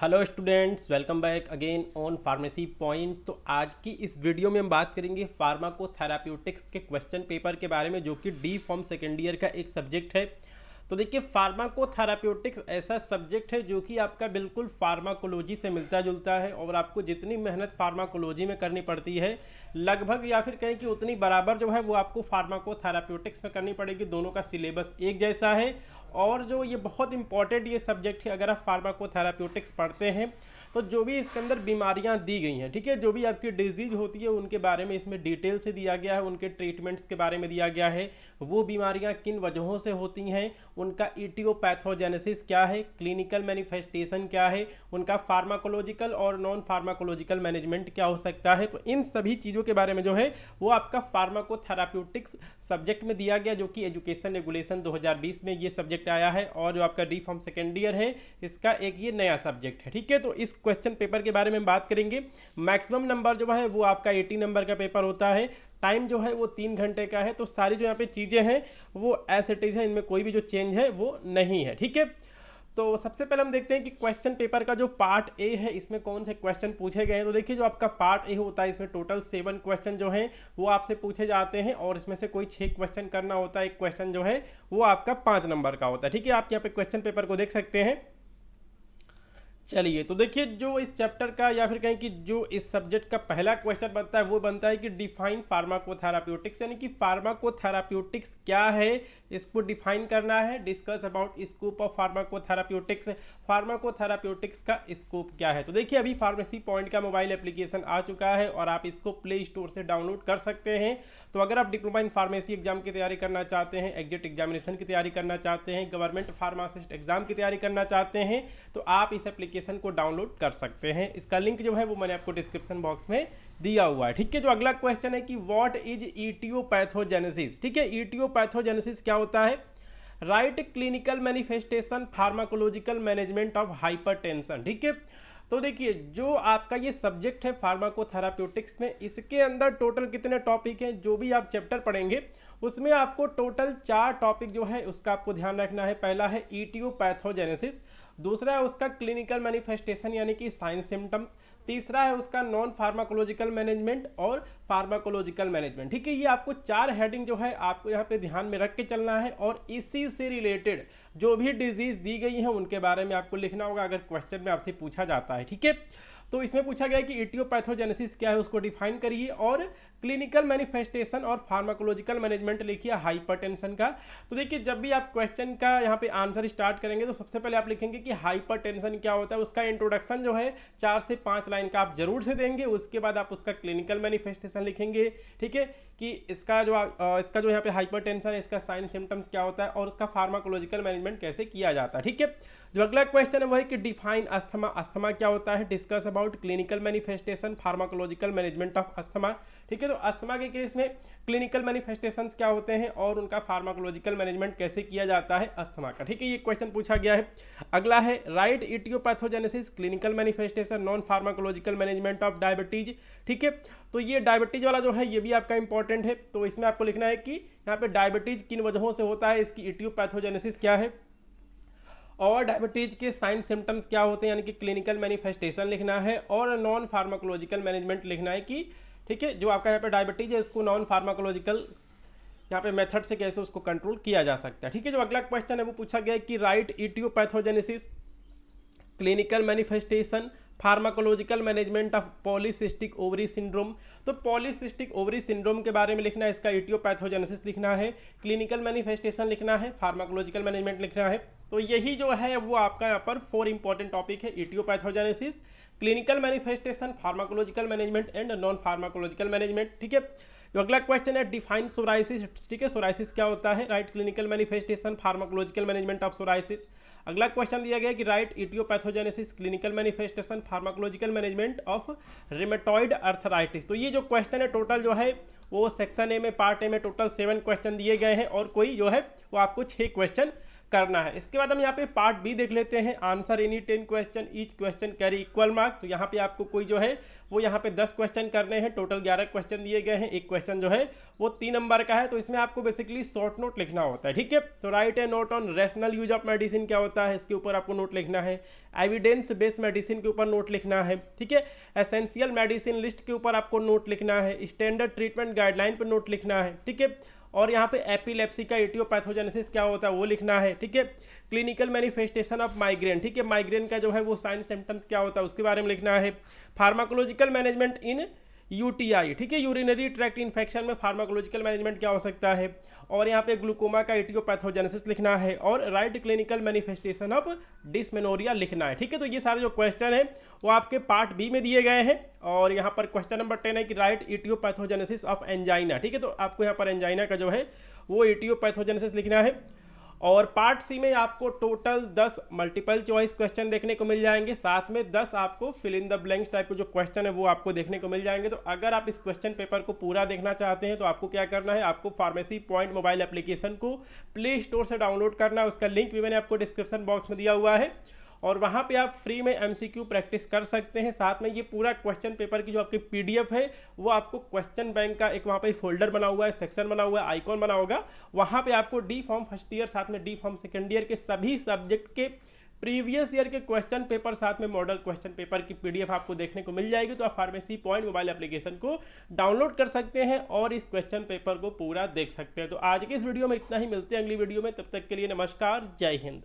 Hello students, welcome back again on pharmacy point. तो आज की इस वीडियो में हम बात करेंगे फार्माकोथेराप्यूटिक्स के क्वेश्चन पेपर के बारे में, जो कि डी फॉर्म सेकेंड ईयर का एक सब्जेक्ट है। तो देखिए, फार्माकोथेराप्यूटिक्स ऐसा सब्जेक्ट है जो कि आपका बिल्कुल फार्माकोलॉजी से मिलता जुलता है, और आपको जितनी मेहनत फार्माकोलॉजी में करनी पड़ती है लगभग या फिर कहें कि उतनी बराबर जो है वो आपको फार्माकोथेराप्यूटिक्स में करनी पड़ेगी। दोनों का सिलेबस एक जैसा है, और जो ये बहुत इंपॉर्टेंट ये सब्जेक्ट है। अगर आप फार्माकोथेराप्यूटिक्स पढ़ते हैं तो जो भी इसके अंदर बीमारियां दी गई हैं, ठीक है, जो भी आपकी डिजीज होती है उनके बारे में इसमें डिटेल से दिया गया है, उनके ट्रीटमेंट्स के बारे में दिया गया है, वो बीमारियां किन वजहों से होती हैं, उनका इटियोपैथोजेनेसिस क्या है, क्लिनिकल मैनिफेस्टेशन क्या है, उनका फार्माकोलॉजिकल और नॉन फार्माकोलॉजिकल मैनेजमेंट क्या हो सकता है। तो इन सभी चीज़ों के बारे में जो है वो आपका फार्माकोथेराप्यूटिक्स सब्जेक्ट में दिया गया, जो कि एजुकेशन रेगुलेशन 2020 में ये सब्जेक्ट आया है, और जो आपका डी फॉर्म सेकेंड ईयर है इसका एक ये नया सब्जेक्ट है। ठीक है, तो इस क्वेश्चन पेपर के बारे में बात करेंगे। मैक्सिमम नंबर जो है वो आपका 80 नंबर का पेपर होता है। टाइम जो है वो 3 घंटे का है। तो सारी जो यहाँ पे चीज़ें हैं वो एज इट इज है, इनमें कोई भी जो चेंज है वो नहीं है। ठीक है, तो सबसे पहले हम देखते हैं कि क्वेश्चन पेपर का जो पार्ट ए है इसमें कौन से क्वेश्चन पूछे गए हैं। तो देखिए, जो आपका पार्ट ए होता है इसमें टोटल 7 क्वेश्चन जो हैं वो आपसे पूछे जाते हैं, और इसमें से कोई 6 क्वेश्चन करना होता है। एक क्वेश्चन जो है वो आपका 5 नंबर का होता है। ठीक है, आप यहाँ पे क्वेश्चन पेपर को देख सकते हैं। चलिए, तो देखिए, जो इस चैप्टर का या फिर कहें कि जो इस सब्जेक्ट का पहला क्वेश्चन बनता है वो बनता है कि डिफाइन फार्माकोथेराप्यूटिक्स, यानी कि फार्माकोथेराप्यूटिक्स क्या है इसको डिफाइन करना है। डिस्कस अबाउट स्कोप ऑफ फार्माकोथेराप्यूटिक्स, फार्माकोथेराप्यूटिक्स का स्कोप क्या है। तो देखिए, अभी फार्मेसी पॉइंट का मोबाइल एप्लीकेशन आ चुका है और आप इसको प्ले स्टोर से डाउनलोड कर सकते हैं। तो अगर आप डिप्लोमा इन फार्मेसी एग्जाम की तैयारी करना चाहते हैं, एग्जिट एग्जामिनेशन की तैयारी करना चाहते हैं, गवर्नमेंट फार्मासिस्ट एग्जाम की तैयारी करना चाहते हैं, तो आप इस एप्लीकेशन को डाउनलोड कर सकते हैं। इसका लिंक जो है वो मैंने आपको डिस्क्रिप्शन बॉक्स में दिया हुआ है। ठीक है, जो अगला क्वेश्चन है कि व्हाट इज इटियोपैथोजेनेसिस। ठीक है, इटियोपैथोजेनेसिस क्या होता है। Right clinical manifestation pharmacological management of hypertension. ठीक है, तो देखिए, जो आपका ये सब्जेक्ट है फार्माकोथेराप्यूटिक्स में, इसके अंदर टोटल कितने टॉपिक हैं। जो भी आप चैप्टर पढ़ेंगे उसमें आपको टोटल 4 टॉपिक जो है उसका आपको ध्यान रखना है। पहला है इटियोपैथोजेनेसिस, दूसरा है उसका क्लिनिकल मैनिफेस्टेशन यानी कि साइन सिम्टम, तीसरा है उसका नॉन फार्माकोलॉजिकल मैनेजमेंट और फार्माकोलॉजिकल मैनेजमेंट। ठीक है, ये आपको 4 हेडिंग जो है आपको यहाँ पे ध्यान में रख के चलना है, और इसी से रिलेटेड जो भी डिजीज दी गई है उनके बारे में आपको लिखना होगा अगर क्वेश्चन में आपसे पूछा जाता है। ठीक है, तो इसमें पूछा गया है कि इटियोपैथोजेनेसिस क्या है उसको डिफाइन करिए, और क्लिनिकल मैनिफेस्टेशन और फार्माकोलॉजिकल मैनेजमेंट लिखिए हाइपरटेंशन का। तो देखिए, जब भी आप क्वेश्चन का यहाँ पे आंसर स्टार्ट करेंगे तो सबसे पहले आप लिखेंगे कि हाइपरटेंशन क्या होता है। उसका इंट्रोडक्शन जो है 4 से 5 लाइन का आप जरूर से देंगे। उसके बाद आप उसका क्लिनिकल मैनिफेस्टेशन लिखेंगे। ठीक है, कि इसका जो यहाँ पे हाइपरटेंशन है इसका साइन सिम्टम्स क्या होता है, और उसका फार्माकोलॉजिकल मैनेजमेंट कैसे किया जाता है। ठीक है, जो अगला क्वेश्चन है वो है कि डिफाइन अस्थमा। अस्थमा क्या होता है। Discuss about clinical manifestation pharmacological management of asthma. ठीक है, तो अस्थमा के केस में क्लिनिकल मैनिफेस्टेशंस क्या होते हैं और उनका फार्माकोलॉजिकल मैनेजमेंट कैसे किया जाता है अस्थमा का। ठीक है, ये क्वेश्चन पूछा गया है। अगला है right aetiopathogenesis, clinical manifestation, non pharmacological management of diabetes. ठीक है, तो ये डायबिटीज वाला जो है ये भी आपका इंपॉर्टेंट है। तो इसमें आपको लिखना है कि यहाँ पे डायबिटीज किन वजहों से होता है, इसकी इटियोपैथोजेनेसिस क्या है, और डायबिटीज के साइन सिम्टम्स क्या होते हैं, यानी कि क्लिनिकल मैनिफेस्टेशन लिखना है, और नॉन फार्माकोलॉजिकल मैनेजमेंट लिखना है कि ठीक है, जो आपका यहाँ पे डायबिटीज है उसको नॉन फार्माकोलॉजिकल यहाँ पे मेथड से कैसे उसको कंट्रोल किया जा सकता है। ठीक है, जो अगला क्वेश्चन है वो पूछा गया है कि right aetiopathogenesis, clinical manifestation, pharmacological management of polycystic ovary syndrome. तो पॉलीसिस्टिक ओवरी सिंड्रोम के बारे में लिखना है, इसका इटियोपैथोजेनेसिस लिखना है, क्लिनिकल मैनिफेस्टेशन लिखना है, फार्माकोलॉजिकल मैनेजमेंट लिखना है। तो यही जो है वो आपका यहाँ पर 4 इंपॉर्टेंट टॉपिक है। Aetiopathogenesis, clinical manifestation, pharmacological management and non pharmacological management. ठीक है, जो अगला क्वेश्चन है डिफाइन सोराइसिस। ठीक है, सोराइसिस क्या होता है। Right clinical manifestation, pharmacological management of psoriasis. अगला क्वेश्चन दिया गया कि right aetiopathogenesis, clinical manifestation, pharmacological management of rheumatoid arthritis. तो ये जो क्वेश्चन है टोटल जो है वो सेक्शन ए में पार्ट ए में टोटल 7 क्वेश्चन दिए गए हैं, और कोई जो है वो आपको 6 क्वेश्चन करना है। इसके बाद हम यहाँ पे पार्ट बी देख लेते हैं, answer any 10 question, each question carry equal mark. तो यहाँ पे आपको कोई जो है वो यहाँ पे 10 क्वेश्चन करने हैं, टोटल 11 क्वेश्चन दिए गए हैं, एक क्वेश्चन जो है वो 3 नंबर का है। तो इसमें आपको बेसिकली शॉर्ट नोट लिखना होता है, ठीक है। तो right A note on rational use of medicine क्या होता है, इसके ऊपर आपको नोट लिखना है। एविडेंस बेस्ड मेडिसिन के ऊपर नोट लिखना है, ठीक है। एसेंशियल मेडिसिन लिस्ट के ऊपर आपको नोट लिखना है। स्टैंडर्ड ट्रीटमेंट गाइडलाइन पर नोट लिखना है, ठीक है। और यहाँ पे एपिलेप्सी का एटियोपैथोजेनेसिस क्या होता है वो लिखना है, ठीक है। क्लिनिकल मैनिफेस्टेशन ऑफ माइग्रेन, ठीक है, माइग्रेन का जो है वो साइन सिम्टम्स क्या होता है उसके बारे में लिखना है। फार्माकोलॉजिकल मैनेजमेंट इन यूटीआई, ठीक है, यूरिनरी ट्रैक्ट इन्फेक्शन में फार्माकोलॉजिकल मैनेजमेंट क्या हो सकता है। और यहाँ पे ग्लूकोमा का एटियोपैथोजेनेसिस लिखना है और write clinical manifestation of dysmenorrhoea लिखना है, ठीक है। तो ये सारे जो क्वेश्चन है वो आपके पार्ट बी में दिए गए हैं। और यहाँ पर क्वेश्चन नंबर 10 है कि राइट एटियोपैथोजेनेसिस ऑफ एंजाइना, ठीक है। तो आपको यहाँ पर एंजाइना का जो है वो एटियोपैथोजेनेसिस लिखना है। और पार्ट सी में आपको टोटल 10 मल्टीपल चॉइस क्वेश्चन देखने को मिल जाएंगे, साथ में 10 आपको fill in the blanks type के जो क्वेश्चन है वो आपको देखने को मिल जाएंगे। तो अगर आप इस क्वेश्चन पेपर को पूरा देखना चाहते हैं तो आपको क्या करना है, आपको फार्मेसी पॉइंट मोबाइल एप्लीकेशन को प्ले स्टोर से डाउनलोड करना है। उसका लिंक भी मैंने आपको डिस्क्रिप्शन बॉक्स में दिया हुआ है और वहाँ पे आप फ्री में एमसीक्यू प्रैक्टिस कर सकते हैं। साथ में ये पूरा क्वेश्चन पेपर की जो आपकी पीडीएफ है वो आपको क्वेश्चन बैंक का एक वहाँ पे फोल्डर बना हुआ है, सेक्शन बना हुआ है, आइकॉन बना होगा, वहाँ पे आपको डी फॉर्म फर्स्ट ईयर साथ में डी फॉर्म सेकेंड ईयर के सभी सब्जेक्ट के प्रीवियस ईयर के क्वेश्चन पेपर साथ में मॉडल क्वेश्चन पेपर की पीडीएफ आपको देखने को मिल जाएगी। तो आप फार्मेसी पॉइंट मोबाइल एप्लीकेशन को डाउनलोड कर सकते हैं और इस क्वेश्चन पेपर को पूरा देख सकते हैं। तो आज के इस वीडियो में इतना ही, मिलते हैं अगली वीडियो में, तब तक के लिए नमस्कार, जय हिंद।